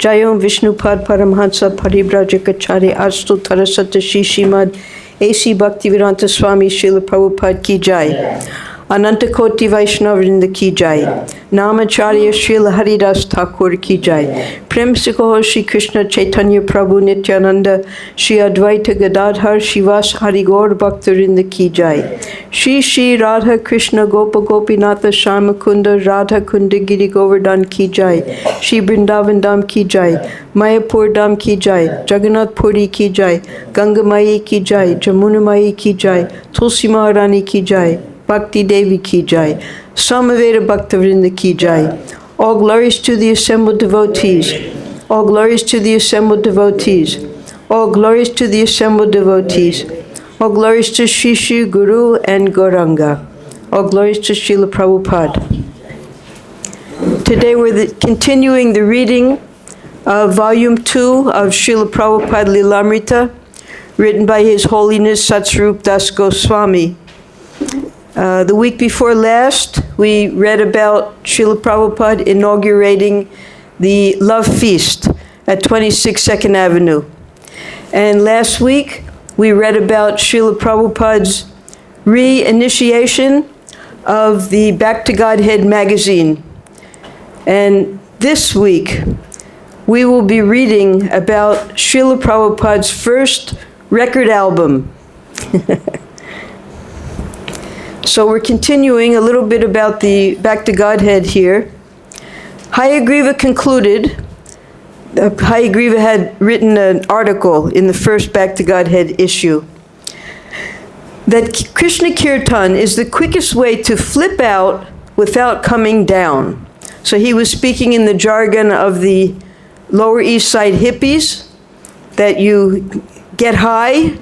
Jayom Vishnupad Paramhansa Paribrajacharya Astu Tarasata Shishimad A.C. Bhaktivedanta Swami Srila Prabhupada Ki Jai. Ananta Koti Vaishnavrinda Ki Jai. Namacharya Srila Haridas Thakur Ki Jai. Prem Sikoho Shri Krishna Chaitanya Prabhu Nityananda Shri Advaita Gadadhar Shivas Harigor Bhaktarinda Ki Jai. Shri Shri Radha Krishna Gopa Gopinatha Shamakunda Radha Kunda Giri Govardhan Ki Jai. Shri Vrindavan Dham Ki Jai. Mayapur Dham Ki Jai. Jagannath Puri Ki Jai. Ganga Mai Ki Jai. Jamuna Mai Ki Jai. Tulsi Maharani Ki Jai. Bhakti Devi Ki Jai. Samaveda Bhaktavrinda Ki Jai. All glories to the assembled devotees. All glories to the assembled devotees. All glories to the assembled devotees. All glories to Shri Shri Guru and Gauranga. All glories to Srila Prabhupada. Today we're continuing the reading of Volume 2 of Srila Prabhupada Lilamrita, written by His Holiness Satsvarup Das Goswami. The week before last, we read about Srila Prabhupada inaugurating the Love Feast at 26 2nd Avenue. And last week, we read about Srila Prabhupada's re-initiation of the Back to Godhead magazine. And this week, we will be reading about Srila Prabhupada's first record album. So we're continuing a little bit about the Back to Godhead here. Hayagriva concluded, Hayagriva had written an article in the first Back to Godhead issue, that Krishna Kirtan is the quickest way to flip out without coming down. So he was speaking in the jargon of the Lower East Side hippies, that you get high,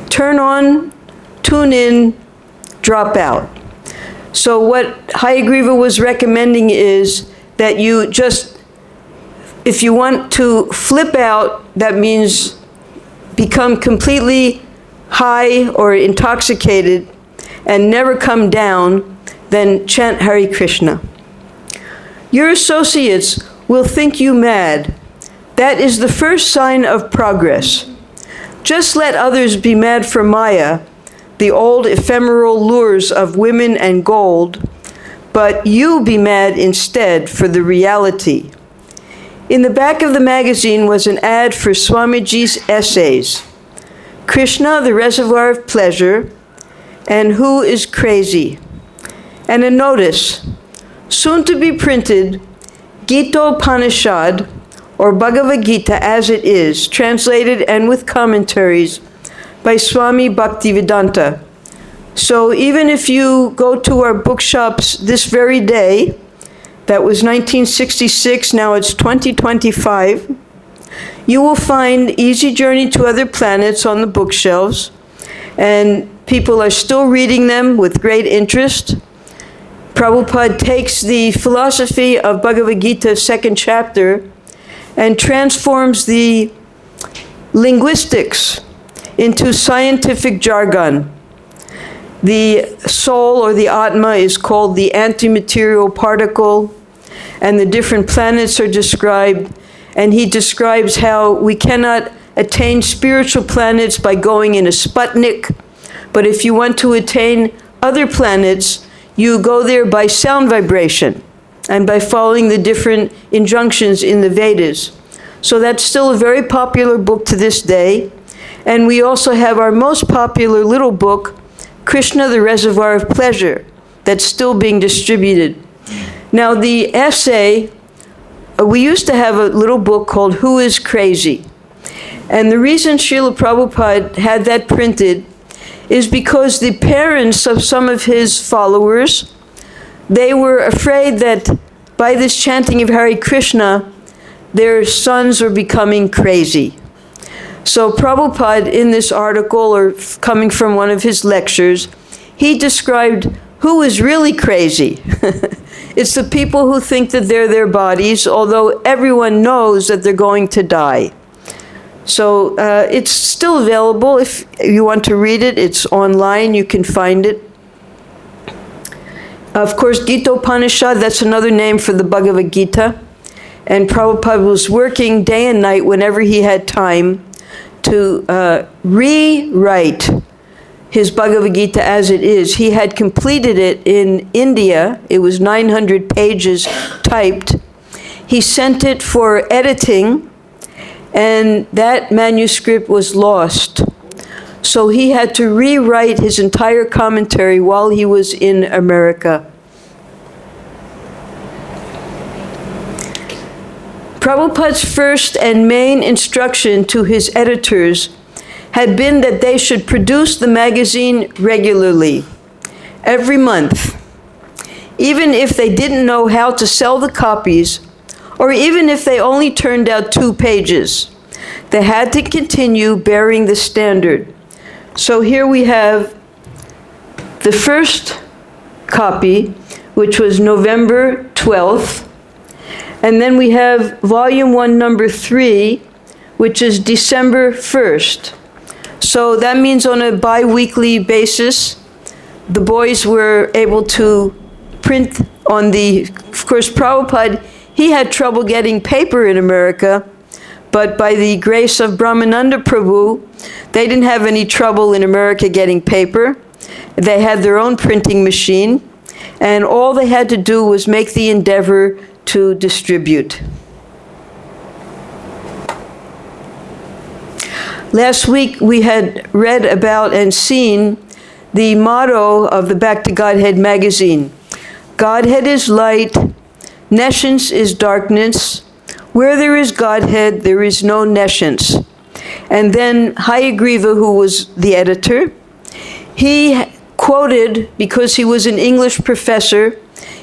turn on, tune in, drop out. So what Hayagriva was recommending is that you just, if you want to flip out, that means become completely high or intoxicated and never come down, then chant Hare Krishna. Your associates will think you mad. That is the first sign of progress. Just let others be mad for Maya, the old ephemeral lures of women and gold, but you be mad instead for the reality. In the back of the magazine was an ad for Swamiji's essays, Krishna, the Reservoir of Pleasure, and Who is Crazy? And a notice, soon to be printed, Gita-upanishad, or Bhagavad-Gita as it is, translated and with commentaries by Swami Bhaktivedanta. So even if you go to our bookshops this very day, that was 1966, now it's 2025, you will find Easy Journey to Other Planets on the bookshelves, and people are still reading them with great interest. Prabhupada takes the philosophy of Bhagavad Gita, second chapter, and transforms the linguistics into scientific jargon. The soul, or the Atma, is called the antimaterial particle, and the different planets are described, and he describes how we cannot attain spiritual planets by going in a Sputnik, but if you want to attain other planets, you go there by sound vibration and by following the different injunctions in the Vedas. So that's still a very popular book to this day. And we also have our most popular little book, Krishna, the Reservoir of Pleasure, that's still being distributed. Now the essay, we used to have a little book called Who is Crazy? And the reason Srila Prabhupada had that printed is because the parents of some of his followers, they were afraid that by this chanting of Hare Krishna, their sons were becoming crazy. So Prabhupada, in this article, or coming from one of his lectures, he described who is really crazy. It's the people who think that they're their bodies, although everyone knows that they're going to die. So it's still available. If you want to read it, it's online. You can find it. Of course, Gita-upanishad, that's another name for the Bhagavad Gita. And Prabhupada was working day and night whenever he had time to rewrite his Bhagavad Gita as it is. He had completed it in India. It was 900 pages typed. He sent it for editing, and that manuscript was lost. So he had to rewrite his entire commentary while he was in America. Prabhupada's first and main instruction to his editors had been that they should produce the magazine regularly, every month, even if they didn't know how to sell the copies, or even if they only turned out 2 pages. They had to continue bearing the standard. So here we have the first copy, which was November 12th, and then we have volume 1, number 3, which is December 1st. So that means on a bi-weekly basis, the boys were able to print on the, of course, Prabhupada, he had trouble getting paper in America, but by the grace of Brahmananda Prabhu, they didn't have any trouble in America getting paper. They had their own printing machine, and all they had to do was make the endeavor to distribute. Last week we had read about and seen the motto of the Back to Godhead magazine. Godhead is light, nescience is darkness. Where there is Godhead, there is no nescience. And then Hayagriva, who was the editor, he quoted, because he was an English professor,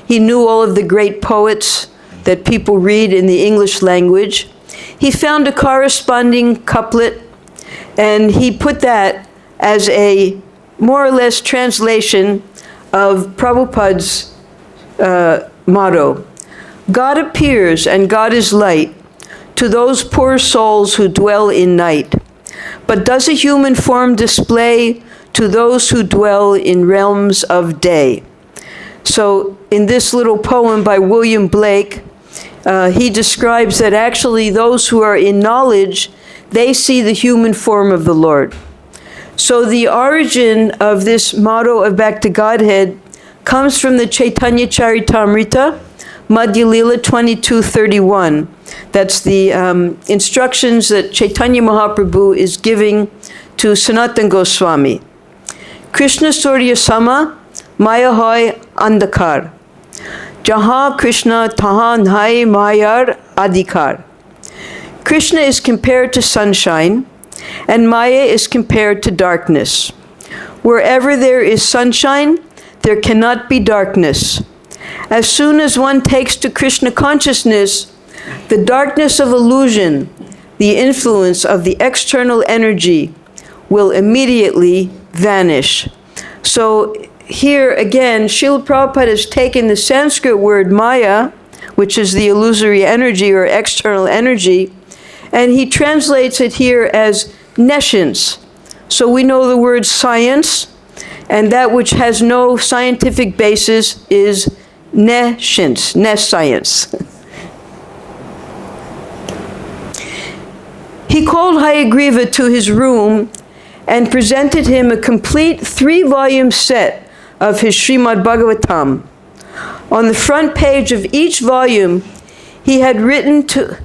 he knew all of the great poets that people read in the English language. He found a corresponding couplet, and he put that as a more or less translation of Prabhupada's motto. God appears and God is light to those poor souls who dwell in night. But does a human form display to those who dwell in realms of day? So in this little poem by William Blake, he describes that actually those who are in knowledge, they see the human form of the Lord. So the origin of this motto of Back to Godhead comes from the Chaitanya Charitamrita, Madhya Lila 22:31. That's the instructions that Chaitanya Mahaprabhu is giving to Sanatana Goswami. Krishna Surya Sama, Maya Hoy Andakar. Jahan Krishna Tahan Hai Mayar Adhikar. Krishna is compared to sunshine, and Maya is compared to darkness. Wherever there is sunshine, there cannot be darkness. As soon as one takes to Krishna consciousness, the darkness of illusion, the influence of the external energy, will immediately vanish. So here again, Srila Prabhupada has taken the Sanskrit word Maya, which is the illusory energy or external energy, and he translates it here as nescience. So we know the word science, and that which has no scientific basis is nescience, nescience. He called Hayagriva to his room and presented him a complete 3-volume set of his Srimad Bhagavatam. On the front page of each volume, he had written to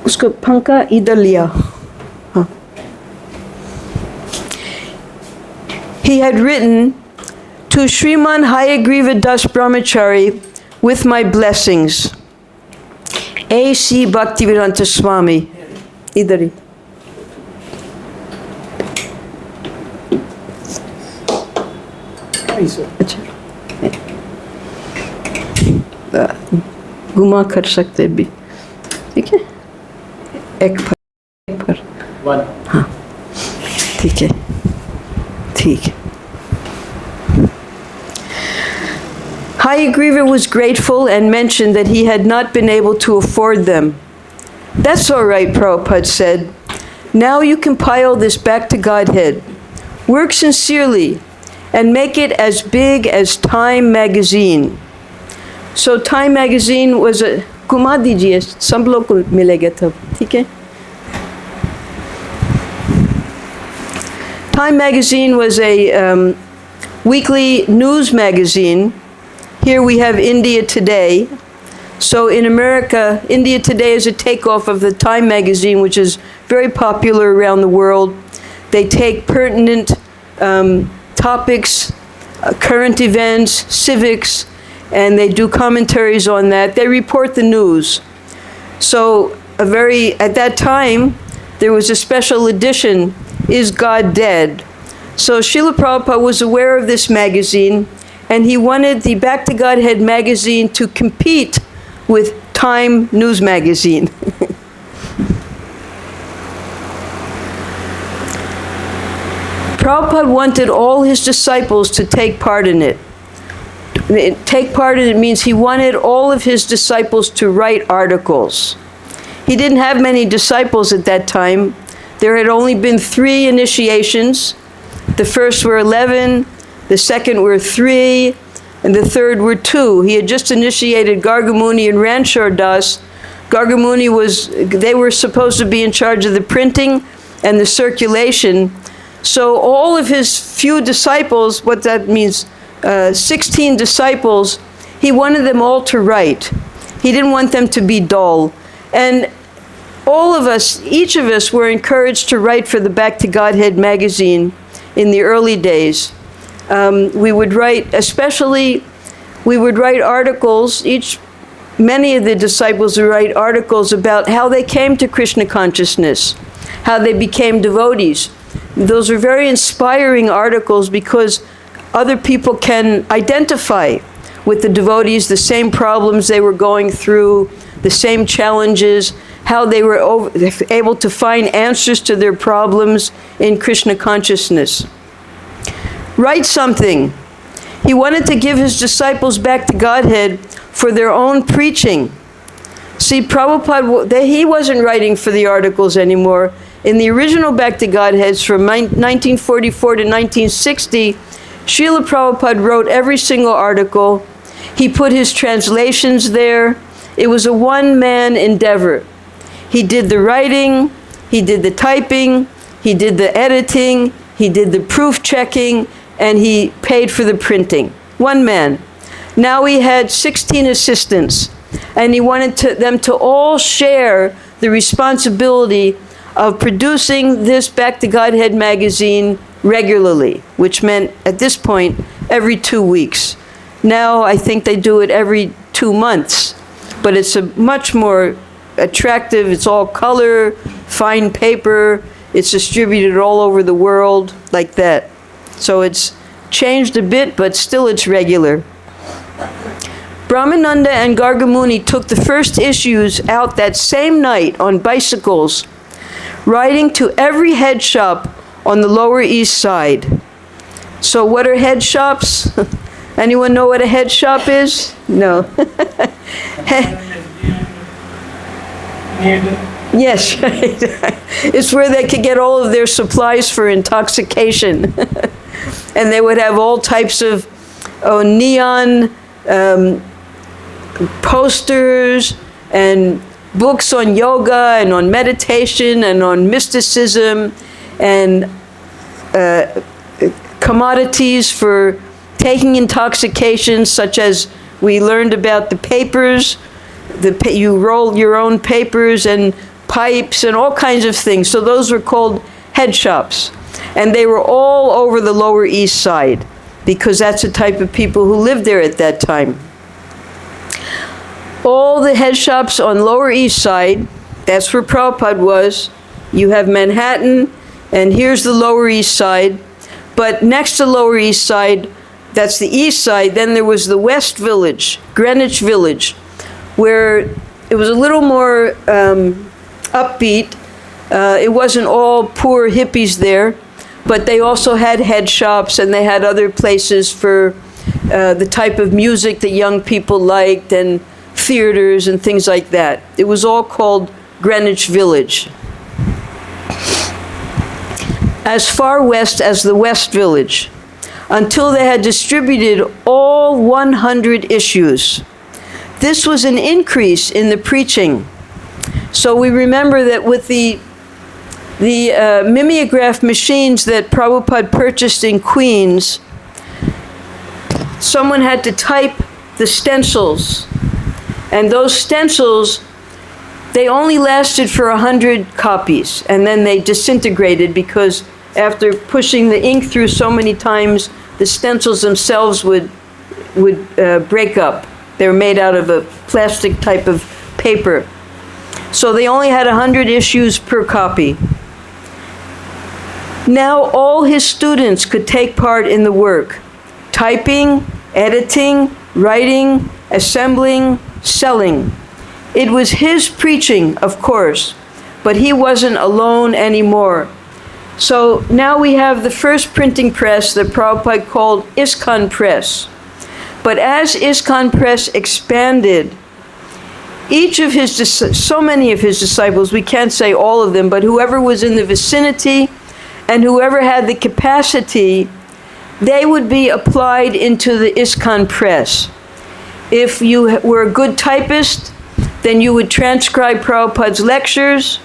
usko panka idhar liya. He had written to Shriman Hayagriva Das Brahmachari with my blessings. A.C. Bhaktivedanta Swami. Idhar. घुमा कर सकते भी, ठीक है, एक पर हाँ, ठीक है, ठीक है. Hayagriva was grateful and mentioned that he had not been able to afford them. That's all right, Prabhupada said. Now you compile this Back to Godhead. Work sincerely and make it as big as Time magazine. So Time magazine was a, घुमा दीजिए, सब लोग को मिलेगा तब, ठीक है? Time magazine was a weekly news magazine. Here we have India Today. So in America, India Today is a takeoff of the Time magazine, which is very popular around the world. They take pertinent topics, current events, civics, and they do commentaries on that. They report the news. So at that time, there was a special edition, Is God Dead? So Srila Prabhupada was aware of this magazine, and he wanted the Back to Godhead magazine to compete with Time News magazine. Prabhupada wanted all his disciples to take part in it. Take part in it means he wanted all of his disciples to write articles. He didn't have many disciples at that time. There had only been 3 initiations. The first were 11, the second were 3, and the third were 2. He had just initiated Gargamuni and Ranchor Das. Gargamuni they were supposed to be in charge of the printing and the circulation. So all of his few disciples, what that means, 16 disciples, he wanted them all to write. He didn't want them to be dull. And all of us, each of us, were encouraged to write for the Back to Godhead magazine in the early days. We would write articles. Many of the disciples would write articles about how they came to Krishna consciousness, how they became devotees. Those are very inspiring articles because other people can identify with the devotees, the same problems they were going through, the same challenges, how they were able to find answers to their problems in Krishna consciousness. Write something. He wanted to give his disciples back to Godhead for their own preaching. See, Prabhupada, he wasn't writing for the articles anymore. In the original Back to Godheads from 1944 to 1960, Srila Prabhupada wrote every single article. He put his translations there. It was a one-man endeavor. He did the writing, he did the typing, he did the editing, he did the proof checking, and he paid for the printing. One man. Now he had 16 assistants, and he wanted them to all share the responsibility of producing this Back to Godhead magazine regularly, which meant at this point every 2 weeks. Now I think they do it every 2 months, but it's a much more attractive, it's all color, fine paper, it's distributed all over the world like that. So it's changed a bit, but still it's regular. Brahmananda and Gargamuni took the first issues out that same night on bicycles, riding to every head shop on the Lower East Side. So what are head shops? Anyone know what a head shop is? No. Yes, right. It's where they could get all of their supplies for intoxication. And they would have all types of neon posters and books on yoga and on meditation and on mysticism and commodities for taking intoxications, such as we learned about the papers. You roll your own papers and pipes and all kinds of things. So those were called head shops. And they were all over the Lower East Side, because that's the type of people who lived there at that time. All the head shops on Lower East Side, that's where Prabhupada was. You have Manhattan, and here's the Lower East Side. But next to Lower East Side, that's the East Side, then there was the West Village, Greenwich Village, where it was a little more upbeat. It wasn't all poor hippies there, but they also had head shops, and they had other places for the type of music that young people liked, and theaters and things like that. It was all called Greenwich Village. As far west as the West Village, until they had distributed all 100 issues. This was an increase in the preaching. So we remember that with the mimeograph machines that Prabhupada purchased in Queens, someone had to type the stencils. And those stencils, they only lasted for 100 copies, and then they disintegrated because after pushing the ink through so many times, the stencils themselves would break up. They were made out of a plastic type of paper. So they only had 100 issues per copy. Now all his students could take part in the work: typing, editing, writing, assembling, selling. It was his preaching, of course, but he wasn't alone anymore. So now we have the first printing press that Prabhupada called ISKCON Press. But as ISKCON Press expanded, each of his, so many of his disciples, we can't say all of them, but whoever was in the vicinity and whoever had the capacity, they would be applied into the ISKCON Press. If you were a good typist, then you would transcribe Prabhupada's lectures.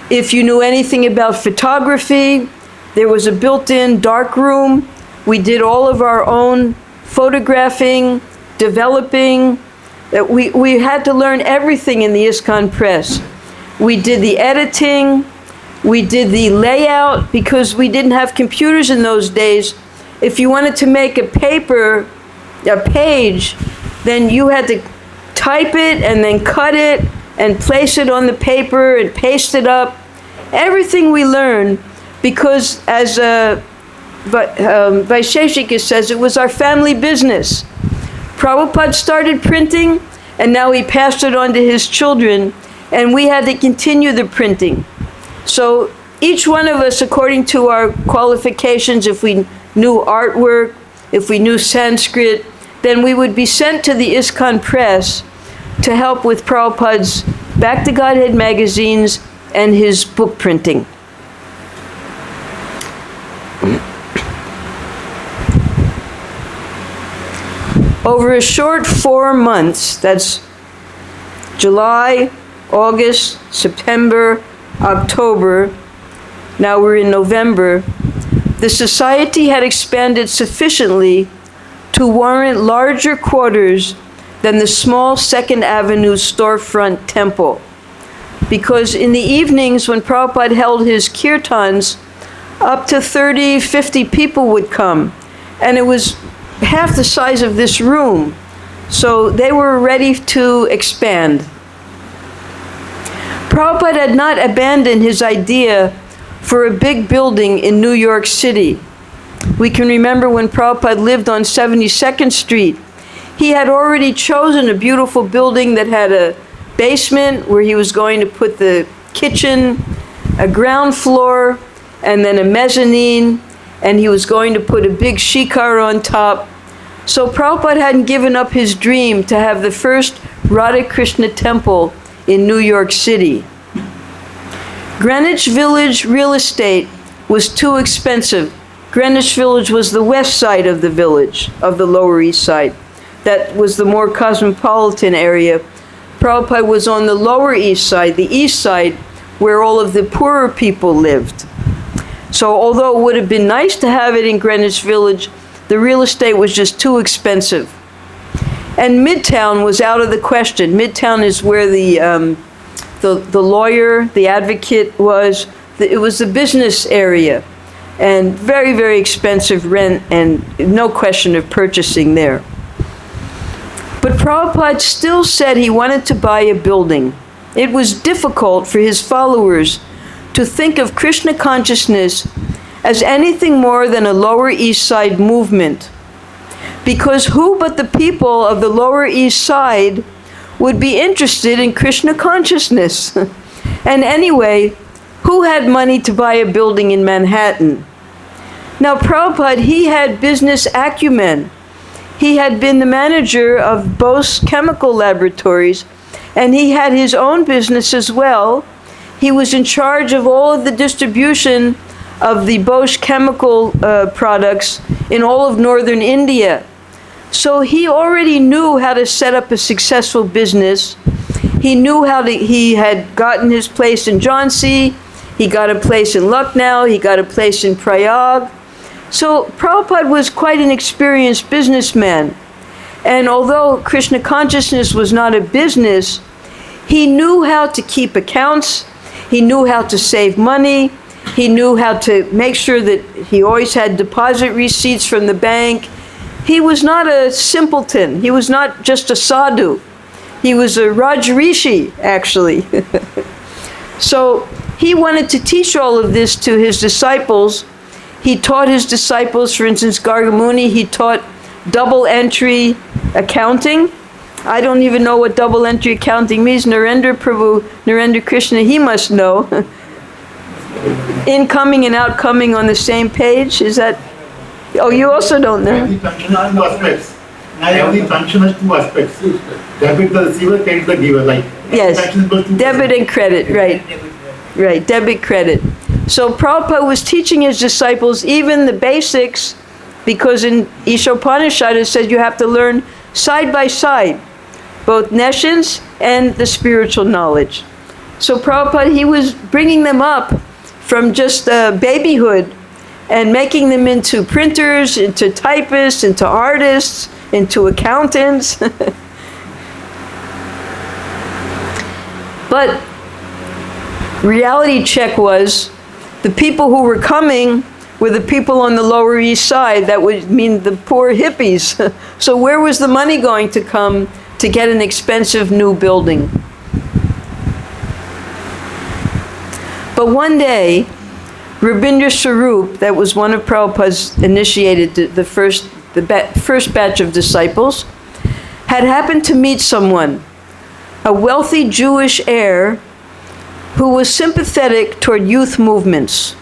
If you knew anything about photography, there was a built-in dark room. We did all of our own photographing, developing. We had to learn everything in the ISKCON Press. We did the editing, we did the layout, because we didn't have computers in those days. If you wanted to make a page, then you had to type it and then cut it and place it on the paper and paste it up. Everything we learned, because as Vaisheshika says, it was our family business. Prabhupada started printing, and now he passed it on to his children, and we had to continue the printing. So each one of us, according to our qualifications, if we knew artwork, if we knew Sanskrit, then we would be sent to the ISKCON Press to help with Prabhupada's Back to Godhead magazines and his book printing. Over a short 4 months, that's July, August, September, October, Now we're in November. The society had expanded sufficiently to warrant larger quarters than the small Second Avenue storefront temple. Because in the evenings when Prabhupada held his kirtans, up to 30, 50 people would come. And it was half the size of this room. So they were ready to expand. Prabhupada had not abandoned his idea for a big building in New York City. We can remember when Prabhupada lived on 72nd Street. He had already chosen a beautiful building that had a basement where he was going to put the kitchen, a ground floor, and then a mezzanine, and he was going to put a big shikar on top. So Prabhupada hadn't given up his dream to have the first Radha Krishna temple in New York City. Greenwich Village real estate was too expensive. Greenwich Village was the west side of the village, of the Lower East Side. That was the more cosmopolitan area. Prabhupada was on the Lower East Side, the east side, where all of the poorer people lived. So although it would have been nice to have it in Greenwich Village, the real estate was just too expensive. And Midtown was out of the question. Midtown is where the lawyer, the advocate was. It was the business area. And very, very expensive rent and no question of purchasing there. But Prabhupada still said he wanted to buy a building. It was difficult for his followers to think of Krishna consciousness as anything more than a Lower East Side movement. Because who but the people of the Lower East Side would be interested in Krishna consciousness? And anyway, who had money to buy a building in Manhattan? Now Prabhupada, he had business acumen. He had been the manager of Bose Chemical Laboratories, and he had his own business as well. He was in charge of all of the distribution of the Bose chemical products in all of northern India. So he already knew how to set up a successful business. He knew he had gotten his place in Jhansi, he got a place in Lucknow, he got a place in Prayag. So Prabhupada was quite an experienced businessman. And although Krishna consciousness was not a business, he knew how to keep accounts, he knew how to save money, he knew how to make sure that he always had deposit receipts from the bank. He was not a simpleton. He was not just a sadhu. He was a Rajrishi, actually. So he wanted to teach all of this to his disciples. He taught his disciples, for instance, Gargamuni, he taught double entry accounting. I don't even know what double entry accounting means. Narendra Prabhu, Narendra Krishna, he must know. Incoming and outcoming on the same page, is that? Oh, you also don't know? Every function has two aspects. Every function has two aspects. Debit the receiver, credit the giver. Like yes, debit and credit, right. Right, debit, credit. So Prabhupada was teaching his disciples even the basics, because in Ishopanishad it says you have to learn side by side, both nescience and the spiritual knowledge. So Prabhupada, he was bringing them up from just babyhood and making them into printers, into typists, into artists, into accountants. But reality check was the people who were coming were the people on the Lower East Side. That would mean the poor hippies. So where was the money going to come to get an expensive new building? But one day, Rabindra Swarup, that was one of Prabhupada's initiated, the first batch of disciples, had happened to meet someone, a wealthy Jewish heir who was sympathetic toward youth movements,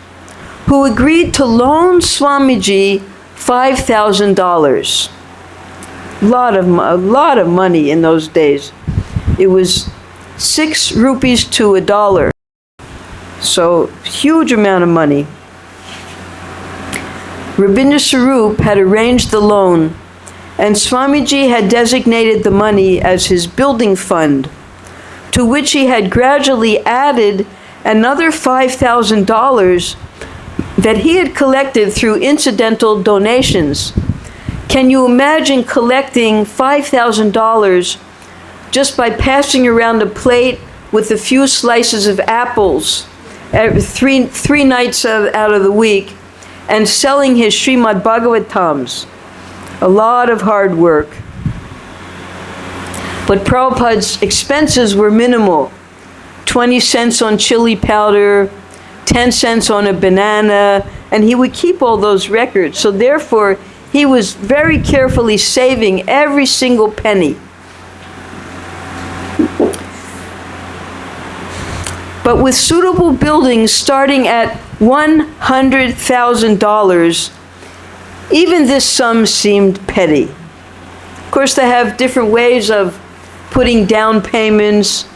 who agreed to loan Swamiji $5,000. A lot of money in those days. It was 6 rupees to $1. So, huge amount of money. Rabindra Swarup had arranged the loan, and Swamiji had designated the money as his building fund, to which he had gradually added another $5,000 that he had collected through incidental donations. Can you imagine collecting $5,000 just by passing around a plate with a few slices of apples three nights out of the week and selling his Srimad Bhagavatams? A lot of hard work. But Prabhupada's expenses were minimal. 20 cents on chili powder, 10 cents on a banana, and he would keep all those records. So therefore, he was very carefully saving every single penny. But with suitable buildings starting at $100,000, even this sum seemed petty. Of course, they have different ways of putting down payments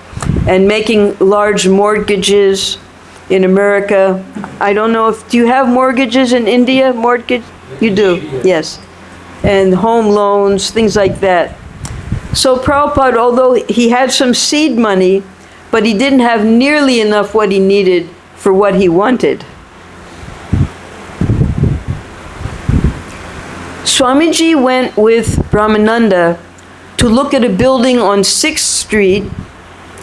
and making large mortgages in America. I don't know do you have mortgages in India? Mortgage? You do, yes. And home loans, things like that. So Prabhupada, although he had some seed money, but he didn't have nearly enough what he needed for what he wanted. Swamiji went with Brahmananda to look at a building on 6th Street.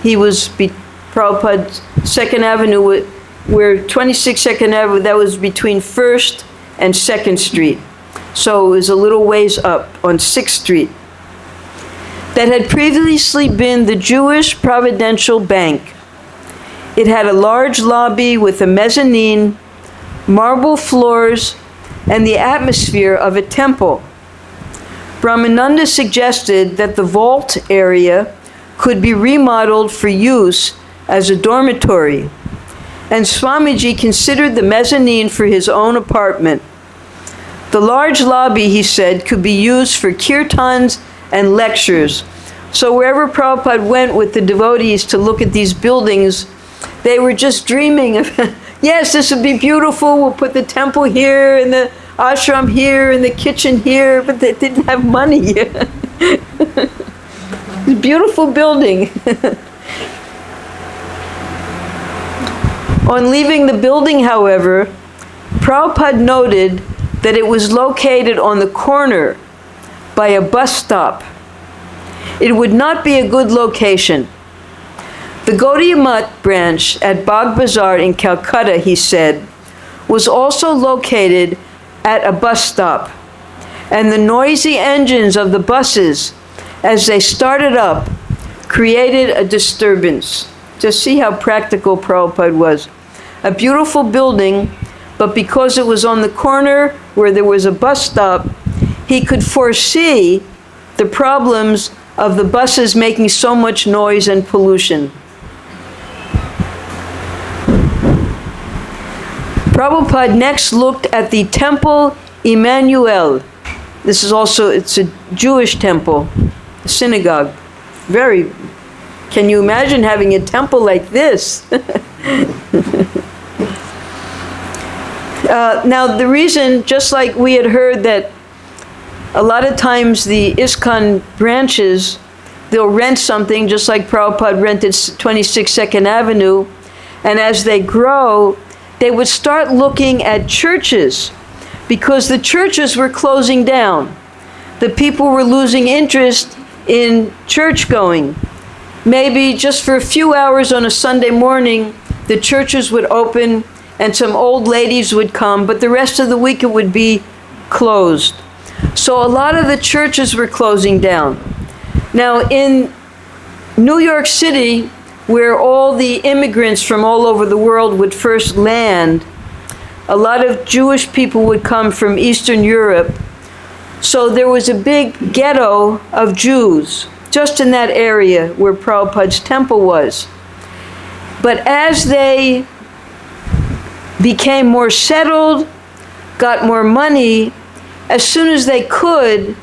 He was Prabhupada's 2nd Avenue, where 26 2nd Avenue, that was between 1st and 2nd Street. So it was a little ways up on 6th Street. That had previously been the Jewish Providential Bank. It had a large lobby with a mezzanine, marble floors, and the atmosphere of a temple. Brahmananda suggested that the vault area could be remodeled for use as a dormitory, and Swamiji considered the mezzanine for his own apartment. The large lobby, he said, could be used for kirtans and lectures. So wherever Prabhupada went with the devotees to look at these buildings, they were just dreaming of, yes, this would be beautiful, we'll put the temple here, and the ashram here, and the kitchen here, but they didn't have money yet. It's a beautiful building. On leaving the building, however, Prabhupada noted that it was located on the corner by a bus stop. It would not be a good location. The Gaudiya Math branch at Bagh Bazaar in Calcutta, he said, was also located at a bus stop, and the noisy engines of the buses as they started up created a disturbance. Just see how practical Prabhupada was. A beautiful building, but because it was on the corner where there was a bus stop, he could foresee the problems of the buses making so much noise and pollution. Prabhupada next looked at the Temple Emmanuel. This is also, it's a Jewish temple, a synagogue. Can you imagine having a temple like this? Now the reason, just like we had heard that a lot of times the ISKCON branches, they'll rent something, just like Prabhupada rented 26 2nd Avenue, and as they grow, they would start looking at churches, because the churches were closing down. The people were losing interest in church going. Maybe just for a few hours on a Sunday morning, the churches would open and some old ladies would come, but the rest of the week it would be closed. So a lot of the churches were closing down. Now in New York City, where all the immigrants from all over the world would first land, a lot of Jewish people would come from Eastern Europe. So there was a big ghetto of Jews just in that area where Prabhupada's temple was. But as they became more settled, got more money, as soon as they could,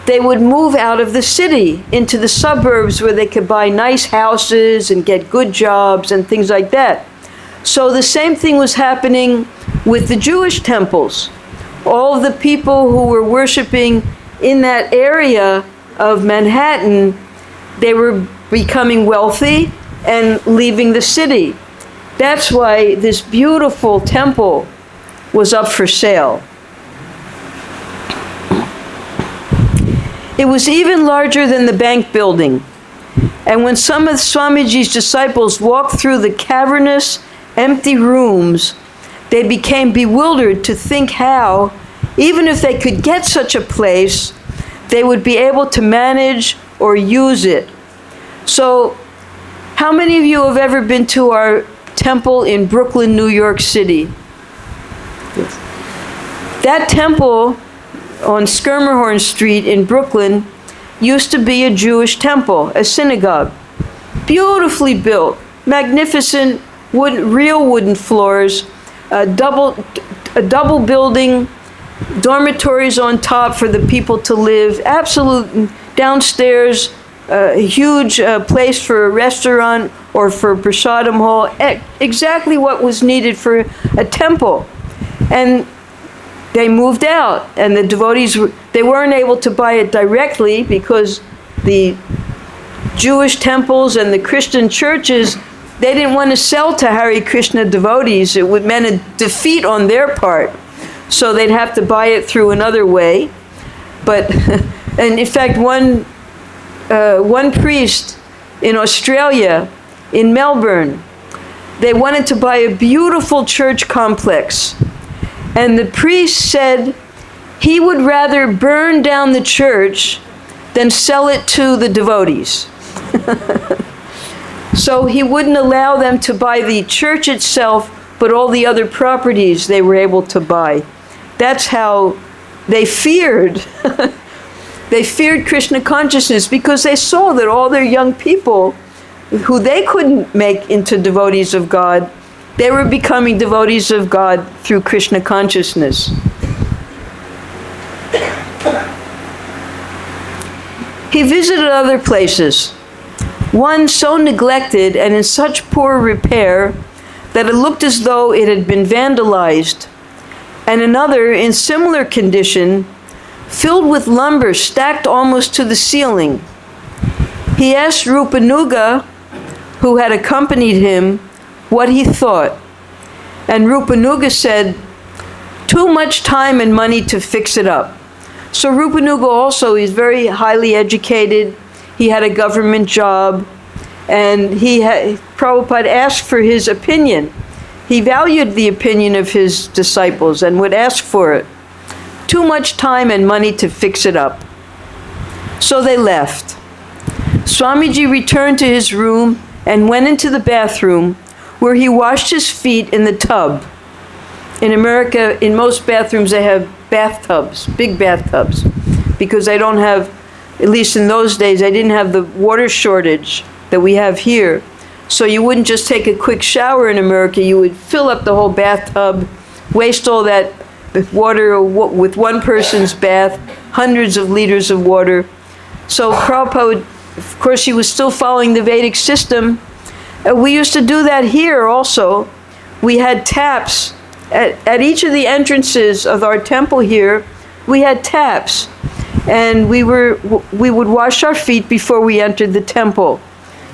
they would move out of the city into the suburbs where they could buy nice houses and get good jobs and things like that. So the same thing was happening with the Jewish temples. All of the people who were worshiping in that area of Manhattan, they were becoming wealthy and leaving the city. That's why this beautiful temple was up for sale. It was even larger than the bank building. And when some of Swamiji's disciples walked through the cavernous, empty rooms, they became bewildered to think how, even if they could get such a place, they would be able to manage or use it. So, how many of you have ever been to our temple in Brooklyn, New York City? That temple on Schermerhorn Street in Brooklyn used to be a Jewish temple, a synagogue. Beautifully built, magnificent, real wooden floors, a double building, dormitories on top for the people to live, absolute downstairs, a huge place for a restaurant or for prasadam hall, exactly what was needed for a temple. And they moved out, and the devotees, they weren't able to buy it directly because the Jewish temples and the Christian churches, they didn't want to sell to Hare Krishna devotees. It would mean a defeat on their part. So they'd have to buy it through another way. But, and in fact, one priest in Australia, in Melbourne, they wanted to buy a beautiful church complex. And the priest said he would rather burn down the church than sell it to the devotees. So he wouldn't allow them to buy the church itself, but all the other properties they were able to buy. That's how they feared. They feared Krishna consciousness because they saw that all their young people who they couldn't make into devotees of God, they were becoming devotees of God through Krishna consciousness. He visited other places, one so neglected and in such poor repair that it looked as though it had been vandalized, and another in similar condition, filled with lumber stacked almost to the ceiling. He asked Rupanuga, who had accompanied him, what he thought. And Rupanuga said, too much time and money to fix it up. So Rupanuga also is very highly educated. He had a government job, and Prabhupada asked for his opinion. He valued the opinion of his disciples and would ask for it. Too much time and money to fix it up. So they left. Swamiji returned to his room and went into the bathroom, where he washed his feet in the tub. In America, in most bathrooms, they have bathtubs, big bathtubs, because they don't have, at least in those days, they didn't have the water shortage that we have here. So you wouldn't just take a quick shower in America, you would fill up the whole bathtub, waste all that water with one person's bath, hundreds of liters of water. So Prabhupada, of course, he was still following the Vedic system. We used to do that here also. We had taps. At each of the entrances of our temple here, we had taps. And we would wash our feet before we entered the temple.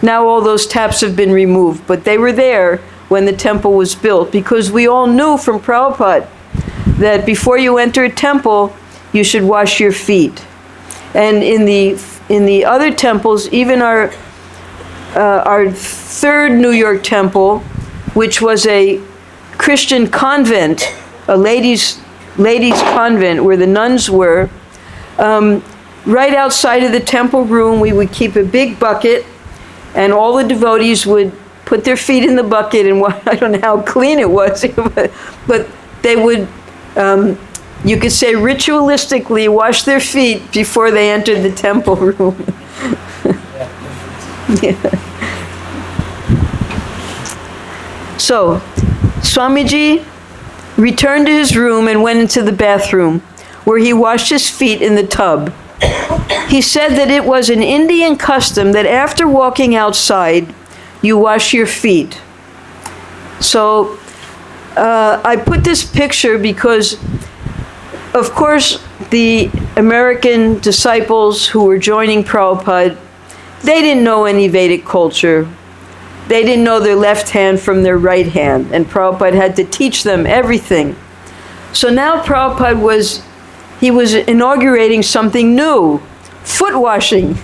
Now all those taps have been removed, but they were there when the temple was built, because we all knew from Prabhupada that before you enter a temple, you should wash your feet. And in the other temples, even our third New York temple, which was a Christian convent, a ladies' convent where the nuns were, right outside of the temple room, we would keep a big bucket, and all the devotees would put their feet in the bucket, and I don't know how clean it was, but they would, you could say ritualistically, wash their feet before they entered the temple room. Yeah. So, Swamiji returned to his room and went into the bathroom, where he washed his feet in the tub. He said that it was an Indian custom that after walking outside, you wash your feet. So, I put this picture because, of course, the American disciples who were joining Prabhupada, they didn't know any Vedic culture. They didn't know their left hand from their right hand, and Prabhupada had to teach them everything. So now Prabhupada was inaugurating something new, foot washing.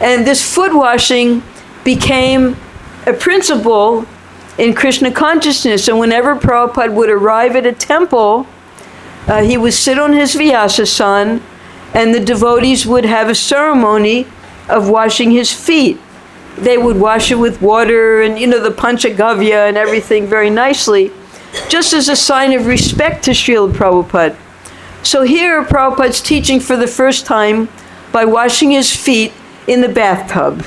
And this foot washing became a principle in Krishna consciousness. And whenever Prabhupada would arrive at a temple, he would sit on his Vyasasana, and the devotees would have a ceremony of washing his feet. They would wash it with water and, the Panchagavya and everything very nicely, just as a sign of respect to Srila Prabhupada. So here, Prabhupada's teaching for the first time by washing his feet in the bathtub.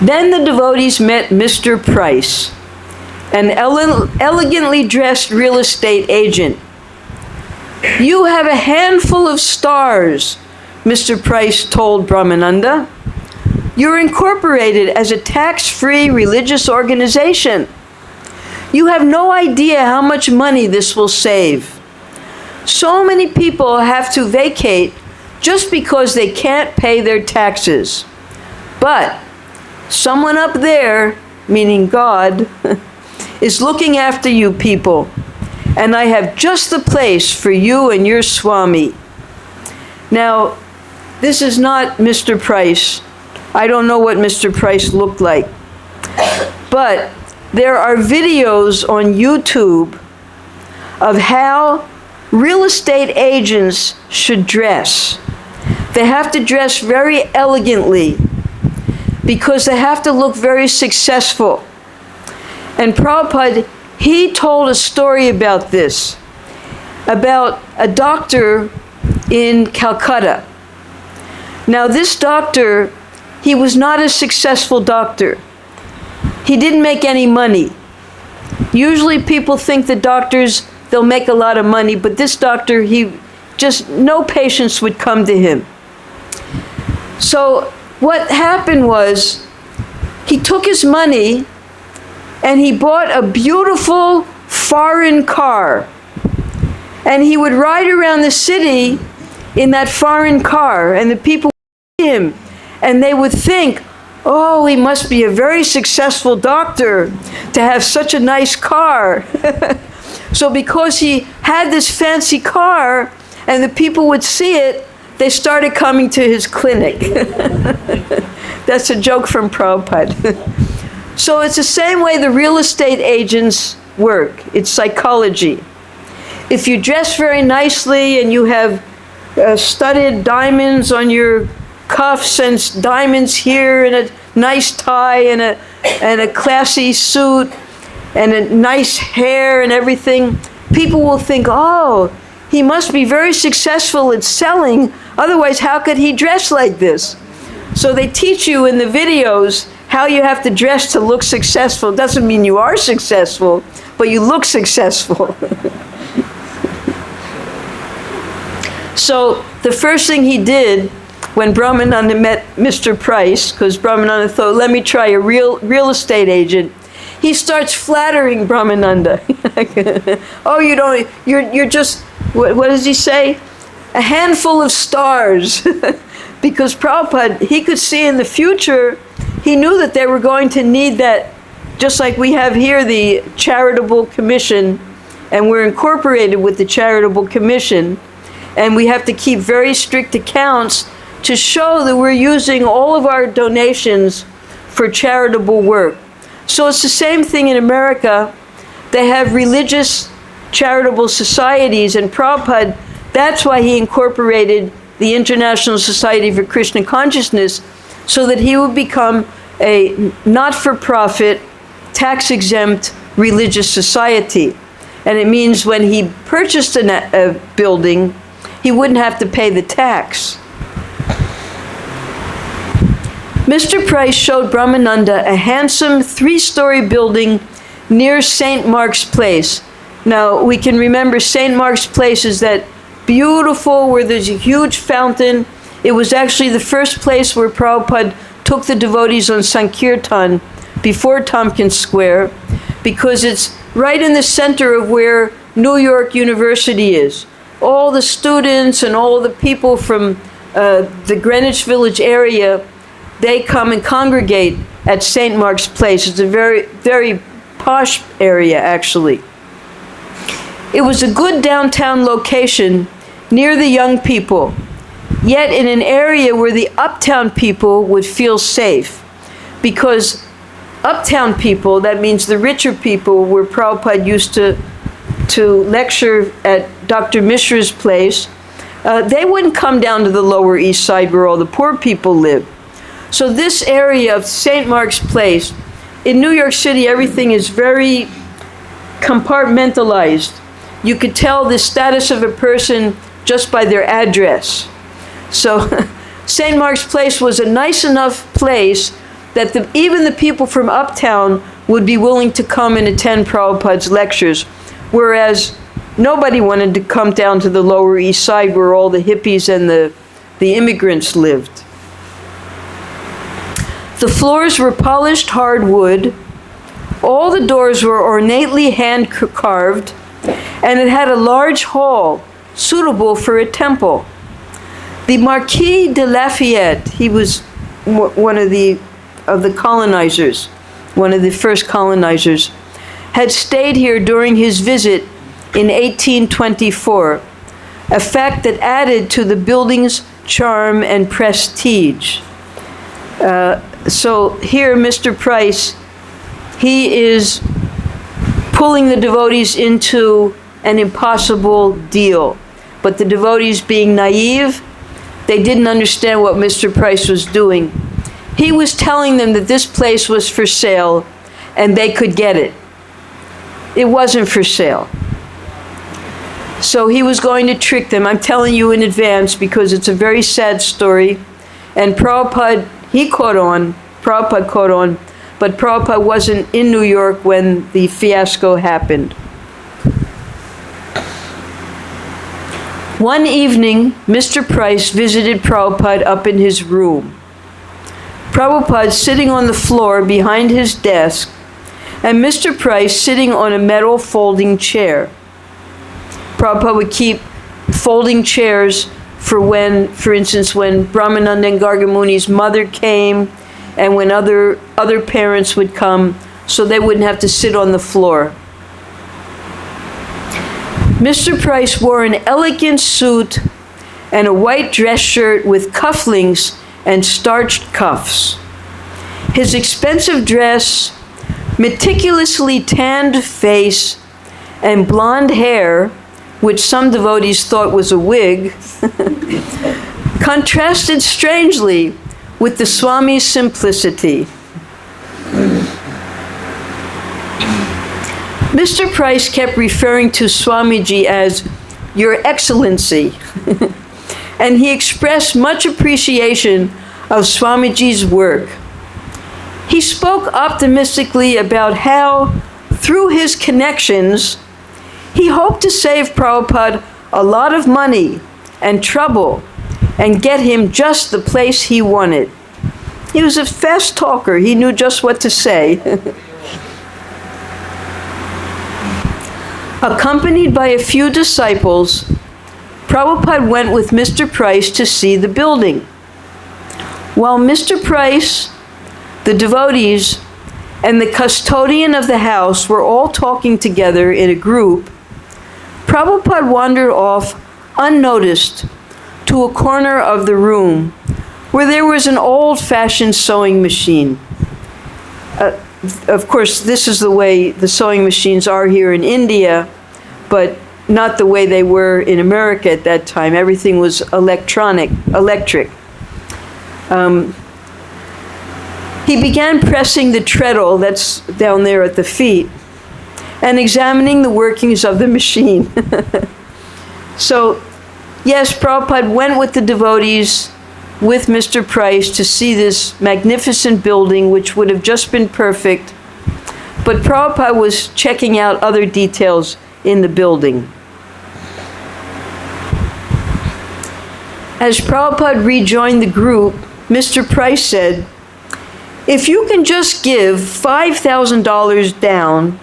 Then the devotees met Mr. Price, an elegantly dressed real estate agent. "You have a handful of stars," Mr. Price told Brahmananda. "You're incorporated as a tax-free religious organization. You have no idea how much money this will save. So many people have to vacate just because they can't pay their taxes. But someone up there, meaning God, is looking after you people, and I have just the place for you and your Swami." Now, this is not Mr. Price. I don't know what Mr. Price looked like. But there are videos on YouTube of how real estate agents should dress. They have to dress very elegantly because they have to look very successful. And Prabhupada, he told a story about this, about a doctor in Calcutta. Now this doctor, he was not a successful doctor. He didn't make any money. Usually people think that doctors, they'll make a lot of money, but this doctor, no patients would come to him. So what happened was, he took his money and he bought a beautiful foreign car. And he would ride around the city in that foreign car, and the people would see him, and they would think, "Oh, he must be a very successful doctor to have such a nice car." So because he had this fancy car and the people would see it, they started coming to his clinic. That's a joke from Prabhupada. So it's the same way the real estate agents work. It's psychology. If you dress very nicely and you have studded diamonds on your cuffs and diamonds here and a nice tie and a classy suit and a nice hair and everything, people will think, "Oh, he must be very successful at selling. Otherwise, how could he dress like this?" So they teach you in the videos how you have to dress to look successful. Doesn't mean you are successful, but you look successful. So the first thing he did when Brahmananda met Mr. Price, because Brahmananda thought, "Let me try a real estate agent," he starts flattering Brahmananda. "Oh, you're just, what does he say? A handful of stars." Because Prabhupada, he could see in the future, he knew that they were going to need that, just like we have here the Charitable Commission, and we're incorporated with the Charitable Commission, and we have to keep very strict accounts to show that we're using all of our donations for charitable work. So it's the same thing in America. They have religious charitable societies, and Prabhupada, that's why he incorporated the International Society for Krishna Consciousness, so that he would become a not-for-profit, tax-exempt religious society. And it means when he purchased a building, he wouldn't have to pay the tax. Mr. Price showed Brahmananda a handsome 3-story building near St. Mark's Place. Now, we can remember St. Mark's Place is that beautiful, where there's a huge fountain. It was actually the first place where Prabhupada took the devotees on Sankirtan before Tompkins Square, because it's right in the center of where New York University is. All the students and all the people from the Greenwich Village area, they come and congregate at St. Mark's Place. It's a very, very posh area, actually. It was a good downtown location near the young people, yet in an area where the uptown people would feel safe. Because uptown people, that means the richer people, where Prabhupada used to lecture at Dr. Mishra's place, they wouldn't come down to the Lower East Side where all the poor people live. So this area of St. Mark's Place, in New York City, everything is very compartmentalized. You could tell the status of a person just by their address. So St. Mark's Place was a nice enough place that even the people from uptown would be willing to come and attend Prabhupada's lectures, whereas nobody wanted to come down to the Lower East Side where all the hippies and the immigrants lived. The floors were polished hardwood, all the doors were ornately hand-carved, and it had a large hall suitable for a temple. The Marquis de Lafayette, he was one of the colonizers, one of the first colonizers, had stayed here during his visit in 1824, a fact that added to the building's charm and prestige. So here, Mr. Price, he is pulling the devotees into an impossible deal. But the devotees, being naive, they didn't understand what Mr. Price was doing. He was telling them that this place was for sale and they could get it. It wasn't for sale. So he was going to trick them. I'm telling you in advance because it's a very sad story. And Prabhupada caught on, but Prabhupada wasn't in New York when the fiasco happened. One evening, Mr. Price visited Prabhupada up in his room. Prabhupada sitting on the floor behind his desk, and Mr. Price sitting on a metal folding chair. Prabhupada would keep folding chairs for instance, when Brahmananda and Gargamuni's mother came, and when other parents would come, so they wouldn't have to sit on the floor. Mr. Price wore an elegant suit and a white dress shirt with cufflinks and starched cuffs. His expensive dress, meticulously tanned face, and blonde hair, which some devotees thought was a wig, contrasted strangely with the Swami's simplicity. Mr. Price kept referring to Swamiji as Your Excellency, and he expressed much appreciation of Swamiji's work. He spoke optimistically about how, through his connections, he hoped to save Prabhupada a lot of money and trouble and get him just the place he wanted. He was a fast talker. He knew just what to say. Accompanied by a few disciples, Prabhupada went with Mr. Price to see the building. While Mr. Price, the devotees, and the custodian of the house were all talking together in a group, Prabhupada wandered off unnoticed to a corner of the room where there was an old-fashioned sewing machine. Of course, this is the way the sewing machines are here in India, but not the way they were in America at that time. Everything was electric. He began pressing the treadle that's down there at the feet and examining the workings of the machine. So, yes, Prabhupada went with the devotees, with Mr. Price, to see this magnificent building, which would have just been perfect. But Prabhupada was checking out other details in the building. As Prabhupada rejoined the group, Mr. Price said, "If you can just give $5,000 down,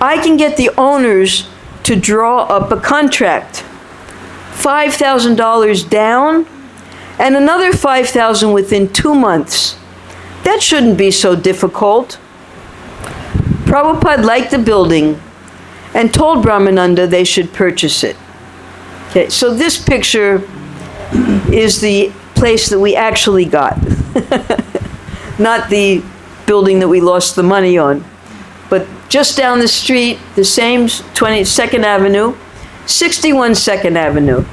I can get the owners to draw up a contract. $5,000 down and another $5,000 within 2 months. That shouldn't be so difficult. Prabhupada liked the building and told Brahmananda they should purchase it. Okay, so this picture is the place that we actually got. Not the building that we lost the money on. But just down the street, the same 22nd Avenue, 61 2nd Avenue.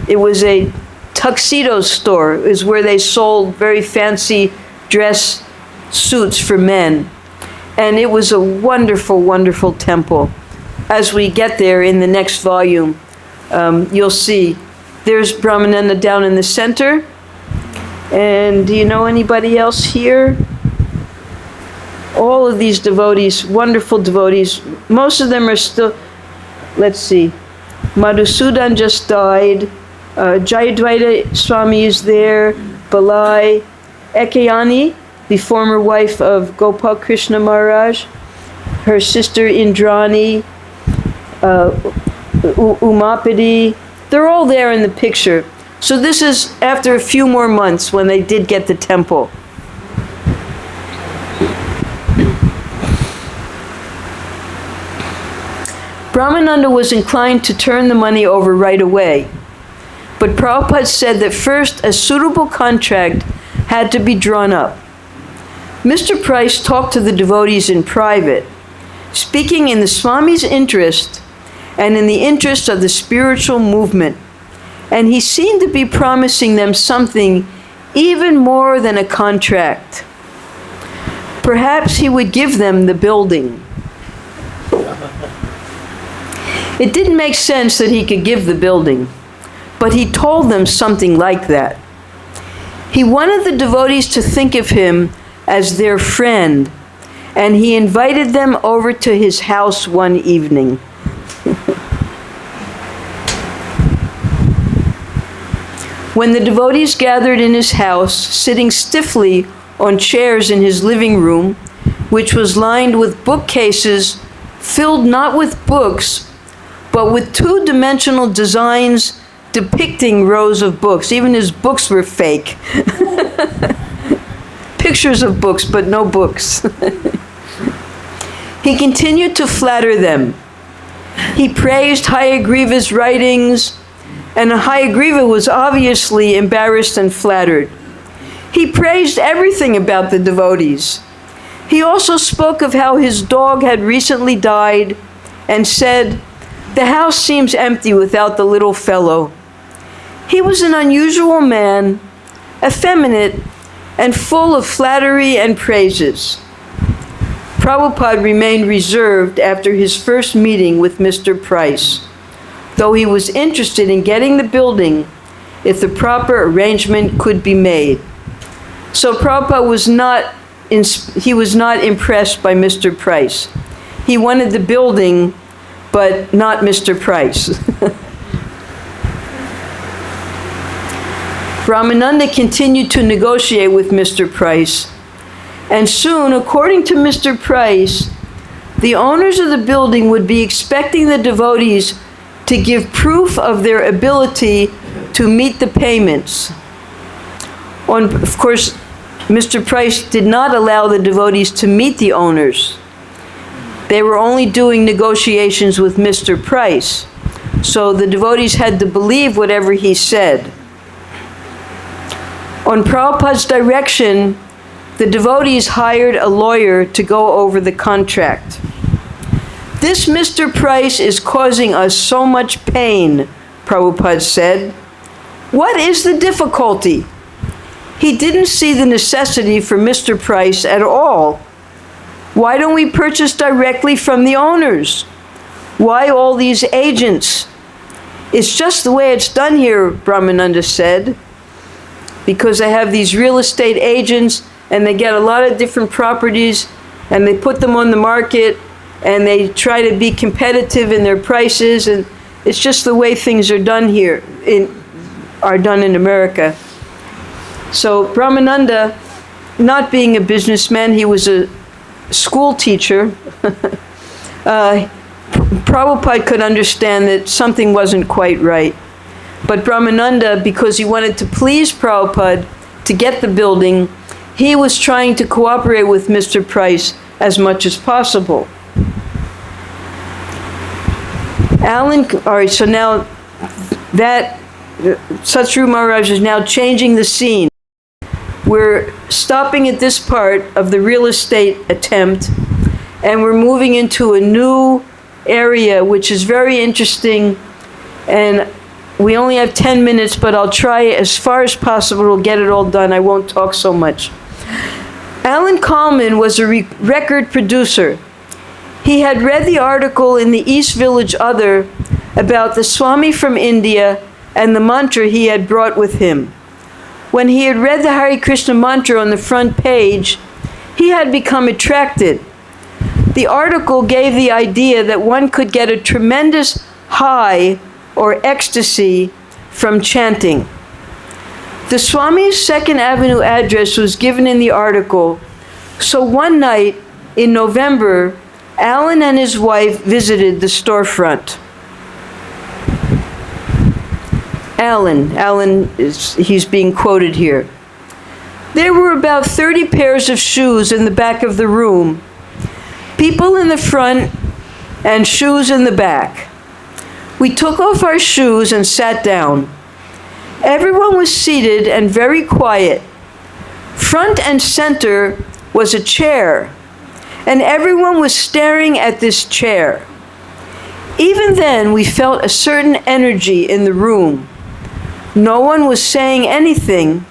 It was a tuxedo store. It was where they sold very fancy dress suits for men. And it was a wonderful, wonderful temple. As we get there in the next volume, you'll see there's Brahmananda down in the center. And do you know anybody else here? All of these devotees, wonderful devotees. Most of them are still, let's see, Madhusudan just died. Jayadvaita Swami is there. Balai. Ekayani, the former wife of Gopal Krishna Maharaj. Her sister Indrani. Umapati. They're all there in the picture. So this is after a few more months when they did get the temple. Brahmananda was inclined to turn the money over right away. But Prabhupada said that first a suitable contract had to be drawn up. Mr. Price talked to the devotees in private, speaking in the Swami's interest and in the interest of the spiritual movement. And he seemed to be promising them something even more than a contract. Perhaps he would give them the building. It didn't make sense that he could give the building, but he told them something like that. He wanted the devotees to think of him as their friend, and he invited them over to his house one evening. When the devotees gathered in his house, sitting stiffly on chairs in his living room, which was lined with bookcases filled not with books, but with two-dimensional designs depicting rows of books. Even his books were fake. Pictures of books, but no books. He continued to flatter them. He praised Hayagriva's writings, and Hayagriva was obviously embarrassed and flattered. He praised everything about the devotees. He also spoke of how his dog had recently died and said, "The house seems empty without the little fellow." He was an unusual man, effeminate, and full of flattery and praises. Prabhupada remained reserved after his first meeting with Mr. Price, though he was interested in getting the building if the proper arrangement could be made. So Prabhupada was not impressed by Mr. Price. He wanted the building, but not Mr. Price. Brahmananda continued to negotiate with Mr. Price, and soon, according to Mr. Price, the owners of the building would be expecting the devotees to give proof of their ability to meet the payments. Of course, Mr. Price did not allow the devotees to meet the owners. They were only doing negotiations with Mr. Price, so the devotees had to believe whatever he said. On Prabhupada's direction, the devotees hired a lawyer to go over the contract. "This Mr. Price is causing us so much pain," Prabhupada said. "What is the difficulty? He didn't see the necessity for Mr. Price at all. Why don't we purchase directly from the owners? Why all these agents? It's just the way it's done here," Brahmananda said, "because they have these real estate agents and they get a lot of different properties and they put them on the market and they try to be competitive in their prices, and it's just the way things are done here, are done in America." So Brahmananda, not being a businessman, he was a school teacher. Prabhupada could understand that something wasn't quite right. But Brahmananda, because he wanted to please Prabhupada to get the building, he was trying to cooperate with Mr. Price as much as possible. All right, so now that Satsuru Maharaj is now changing the scene. We're stopping at this part of the real estate attempt, and we're moving into a new area, which is very interesting, and we only have 10 minutes, but I'll try as far as possible to get it all done. I won't talk so much. Alan Kallman was a record producer. He had read the article in the East Village Other about the Swami from India and the mantra he had brought with him. When he had read the Hare Krishna mantra on the front page, he had become attracted. The article gave the idea that one could get a tremendous high or ecstasy from chanting. The Swami's Second Avenue address was given in the article, so one night in November, Alan and his wife visited the storefront. He's being quoted here. There were about 30 pairs of shoes in the back of the room, people in the front and shoes in the back. We took off our shoes and sat down. Everyone was seated and very quiet. Front and center was a chair, and everyone was staring at this chair. Even then, we felt a certain energy in the room. No one was saying anything,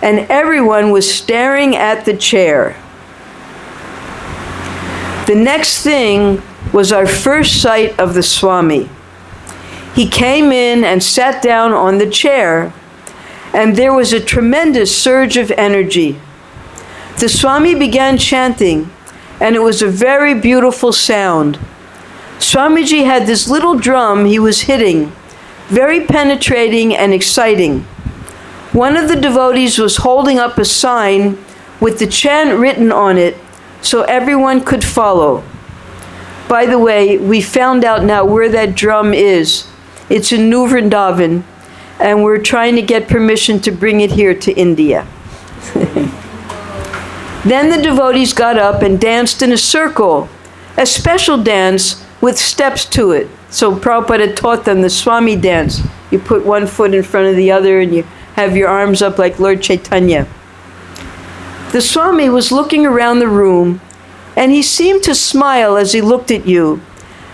and everyone was staring at the chair. The next thing was our first sight of the Swami. He came in and sat down on the chair, and there was a tremendous surge of energy. The Swami began chanting, and it was a very beautiful sound. Swamiji had this little drum he was hitting, very penetrating and exciting. One of the devotees was holding up a sign with the chant written on it so everyone could follow. By the way, we found out now where that drum is. It's in New Vrindavan, and we're trying to get permission to bring it here to India. Then the devotees got up and danced in a circle, a special dance with steps to it. So Prabhupada taught them the Swami dance. You put one foot in front of the other and you have your arms up like Lord Chaitanya. The Swami was looking around the room, and he seemed to smile as he looked at you,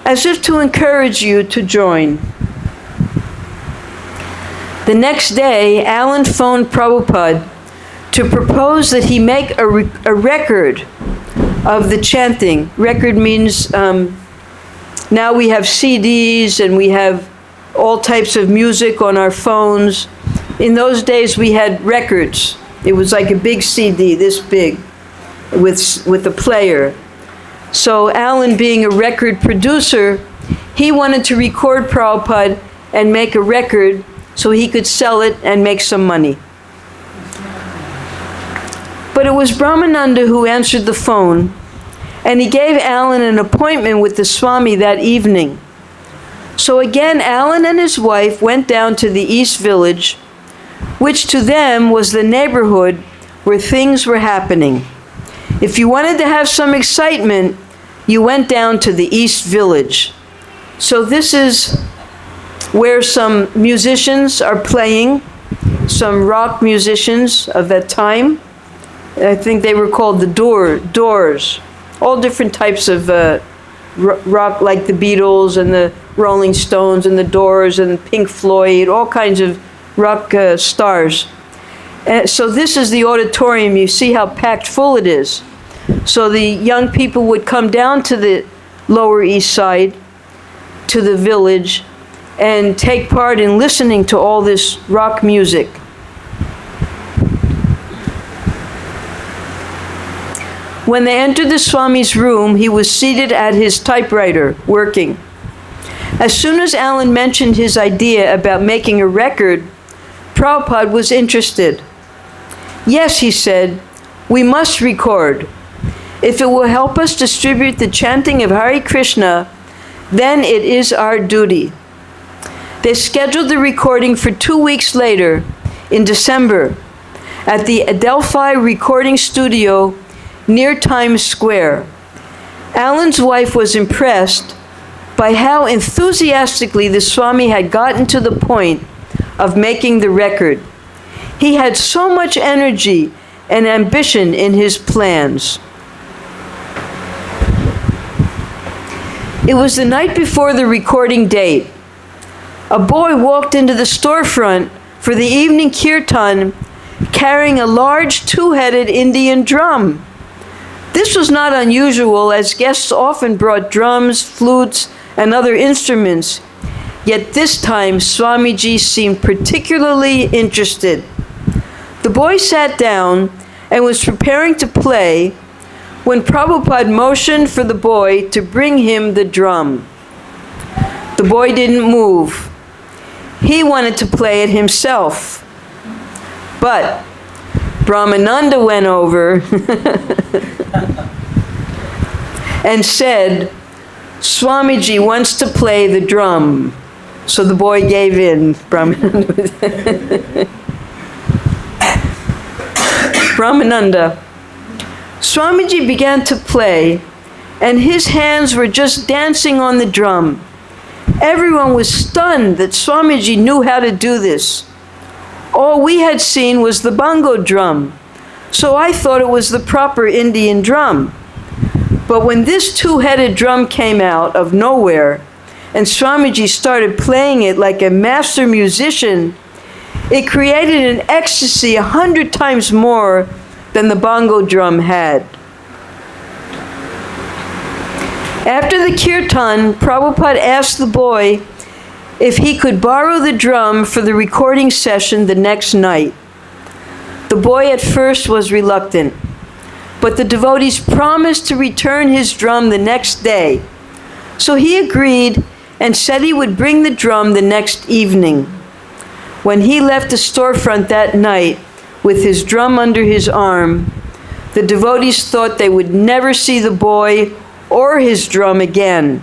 as if to encourage you to join. The next day, Alan phoned Prabhupada to propose that he make a record of the chanting. Record means now we have CDs and we have all types of music on our phones. In those days, we had records. It was like a big CD, this big, with a player. So Alan, being a record producer, he wanted to record Prabhupada and make a record so he could sell it and make some money. But it was Brahmananda who answered the phone, and he gave Alan an appointment with the Swami that evening. So again, Alan and his wife went down to the East Village, which to them was the neighborhood where things were happening. If you wanted to have some excitement, you went down to the East Village. So this is where some musicians are playing, some rock musicians of that time. I think they were called the Doors. All different types of rock, like the Beatles and the Rolling Stones and the Doors and Pink Floyd, all kinds of rock stars. So this is the auditorium. You see how packed full it is. So the young people would come down to the Lower East Side, to the village, and take part in listening to all this rock music. When they entered the Swami's room, he was seated at his typewriter, working. As soon as Alan mentioned his idea about making a record, Prabhupada was interested. Yes, he said, we must record. If it will help us distribute the chanting of Hare Krishna, then it is our duty. They scheduled the recording for 2 weeks later, in December, at the Adelphi Recording Studio near Times Square. Alan's wife was impressed by how enthusiastically the Swami had gotten to the point of making the record. He had so much energy and ambition in his plans. It was the night before the recording date. A boy walked into the storefront for the evening kirtan carrying a large two-headed Indian drum. This was not unusual, as guests often brought drums, flutes, and other instruments. Yet this time, Swamiji seemed particularly interested. The boy sat down and was preparing to play when Prabhupada motioned for the boy to bring him the drum. The boy didn't move. He wanted to play it himself. But Brahmananda went over and said, Swamiji wants to play the drum. So the boy gave in. Brahmananda. Swamiji began to play, and his hands were just dancing on the drum. Everyone was stunned that Swamiji knew how to do this. All we had seen was the bongo drum, so I thought it was the proper Indian drum. But when this two-headed drum came out of nowhere, and Swamiji started playing it like a master musician, it created an ecstasy 100 times more than the bongo drum had. After the kirtan, Prabhupada asked the boy if he could borrow the drum for the recording session the next night. The boy at first was reluctant, but the devotees promised to return his drum the next day. So he agreed and said he would bring the drum the next evening. When he left the storefront that night with his drum under his arm, the devotees thought they would never see the boy or his drum again.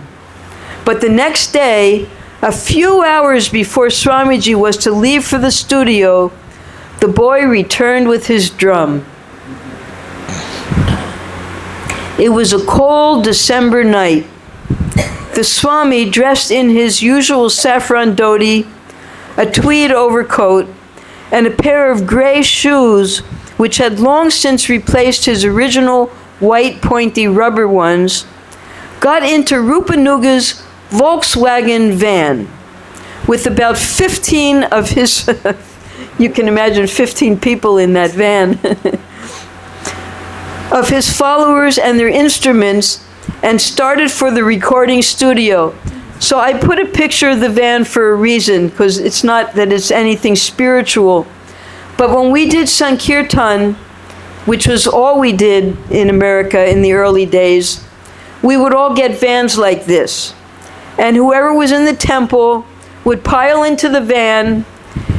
But the next day, a few hours before Swamiji was to leave for the studio, the boy returned with his drum. It was a cold December night. The Swami, dressed in his usual saffron dhoti, a tweed overcoat, and a pair of gray shoes, which had long since replaced his original white pointy rubber ones, got into Rupanuga's Volkswagen van with about 15 of his, you can imagine 15 people in that van, of his followers and their instruments, and started for the recording studio. So I put a picture of the van for a reason, because it's not that it's anything spiritual. But when we did Sankirtan, which was all we did in America in the early days, we would all get vans like this. And whoever was in the temple would pile into the van,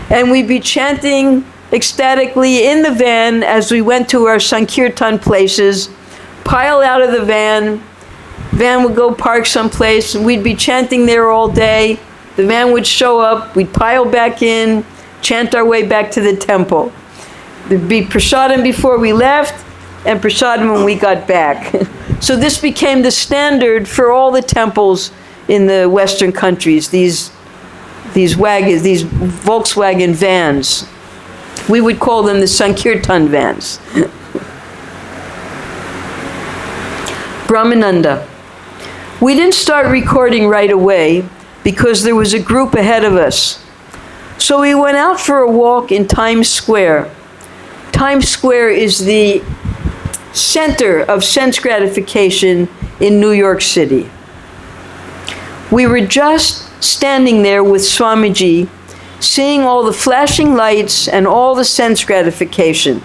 and we'd be chanting ecstatically in the van as we went to our Sankirtan places, pile out of the van would go park someplace, and we'd be chanting there all day. The van would show up, we'd pile back in, chant our way back to the temple. There'd be prasadam before we left, and prasadam when we got back. So this became the standard for all the temples in the Western countries, these wagons, these Volkswagen vans. We would call them the Sankirtan vans. Brahmananda. We didn't start recording right away because there was a group ahead of us. So we went out for a walk in Times Square. Times Square is the center of sense gratification in New York City. We were just standing there with Swamiji, seeing all the flashing lights and all the sense gratification,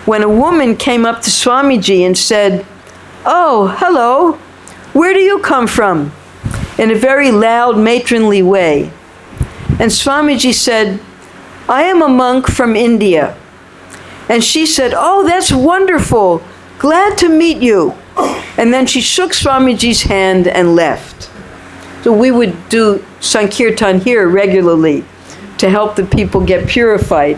when a woman came up to Swamiji and said, "Oh, hello, where do you come from?" in a very loud, matronly way. And Swamiji said, "I am a monk from India." And she said, "Oh, that's wonderful. Glad to meet you." And then she shook Swamiji's hand and left. So we would do Sankirtan here regularly to help the people get purified.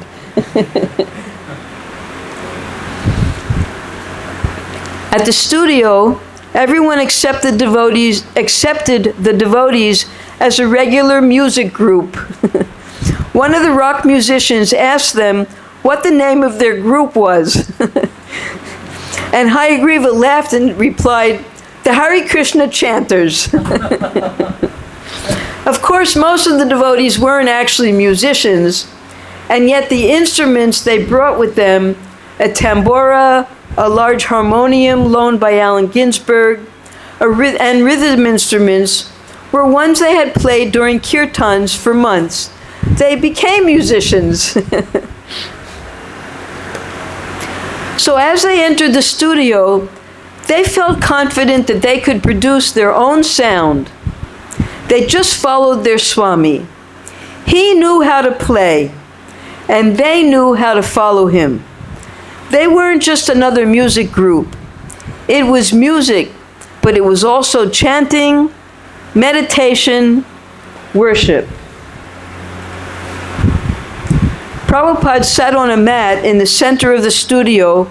At the studio, everyone accepted the devotees as a regular music group. One of the rock musicians asked them what the name of their group was. And Hayagriva laughed and replied, "The Hare Krishna Chanters." Of course, most of the devotees weren't actually musicians, and yet the instruments they brought with them, a tambura, a large harmonium loaned by Allen Ginsberg, and rhythm instruments, were ones they had played during kirtans for months. They became musicians. So as they entered the studio, they felt confident that they could produce their own sound. They just followed their Swami. He knew how to play, and they knew how to follow him. They weren't just another music group. It was music, but it was also chanting, meditation, worship. Prabhupada sat on a mat in the center of the studio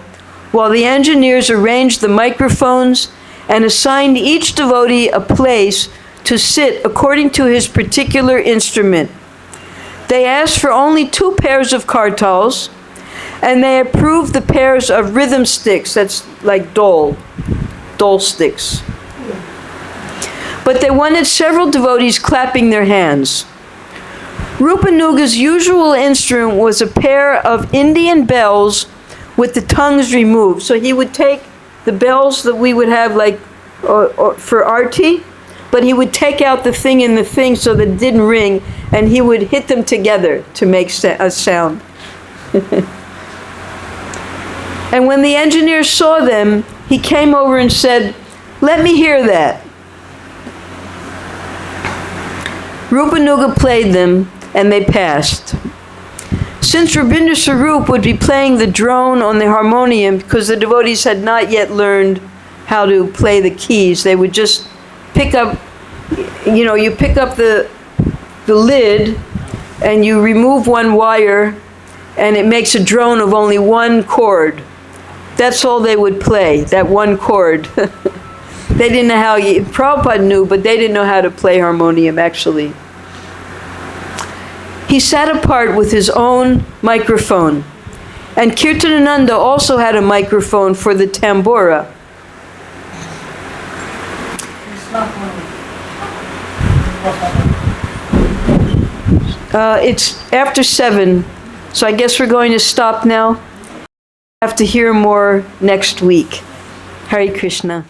while the engineers arranged the microphones and assigned each devotee a place to sit according to his particular instrument. They asked for only 2 pairs of kartals, and they approved the pairs of rhythm sticks, that's like dole sticks. But they wanted several devotees clapping their hands. Rupanuga's usual instrument was a pair of Indian bells with the tongues removed. So he would take the bells that we would have like for arti, but he would take out the thing in the thing so that it didn't ring, and he would hit them together to make a sound. And when the engineer saw them, he came over and said, "Let me hear that." Rupanuga played them, and they passed. Since Rabindra Swarup would be playing the drone on the harmonium, because the devotees had not yet learned how to play the keys, they would just pick up, you pick up the lid, and you remove one wire, and it makes a drone of only one chord. That's all they would play, that one chord. They didn't know how, Prabhupada knew, but they didn't know how to play harmonium, actually. He sat apart with his own microphone. And Kirtanananda also had a microphone for the tambura. It's after 7, so I guess we're going to stop now. Have to hear more next week. Hare Krishna.